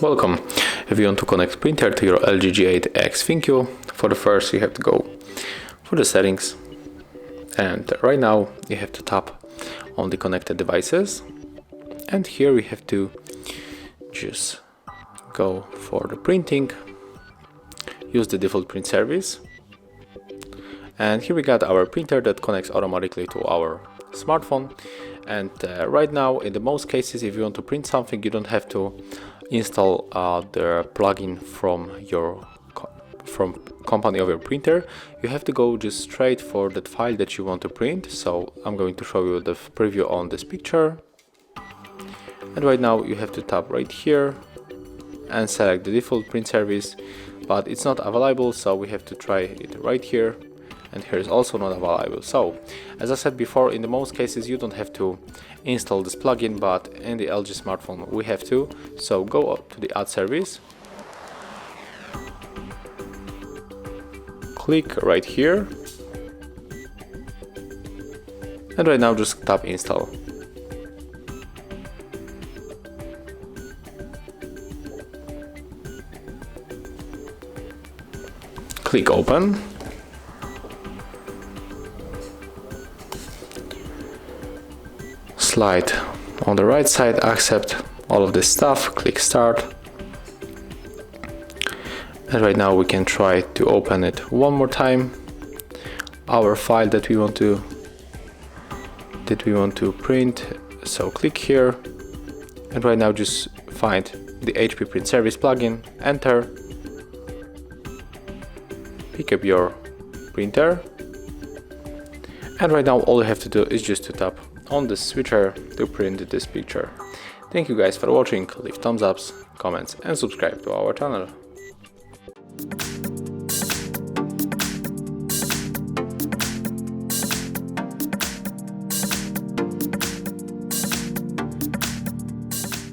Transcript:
Welcome. If you want to connect printer to your LG G8X ThinQ, for the first you have to go for the settings, and right now you have to tap on the connected devices, and here we have to just go for the printing, use the default print service, and here we got our printer that connects automatically to our smartphone. And right now, in the most cases, if you want to print something, you don't have to install the plugin from company of your printer. You have to go just straight for that file that you want to print. So I'm going to show you the preview on this picture, and right now you have to tap right here and select the default print service, but it's not available, so we have to try it right here, and here is also not available. So as I said before, in the most cases you don't have to install this plugin, but in the LG smartphone we have to. So go up to the add service, click right here, and right now just tap install. Click open. Slide on the right side, accept all of this stuff, click start. And right now we can try to open it one more time, our file that we want to print. So click here, and right now just find the HP print service plugin, enter, pick up your printer, and right now all you have to do is just to tap on the switcher to print this picture. Thank you guys for watching. Leave thumbs ups, comments, and subscribe to our channel.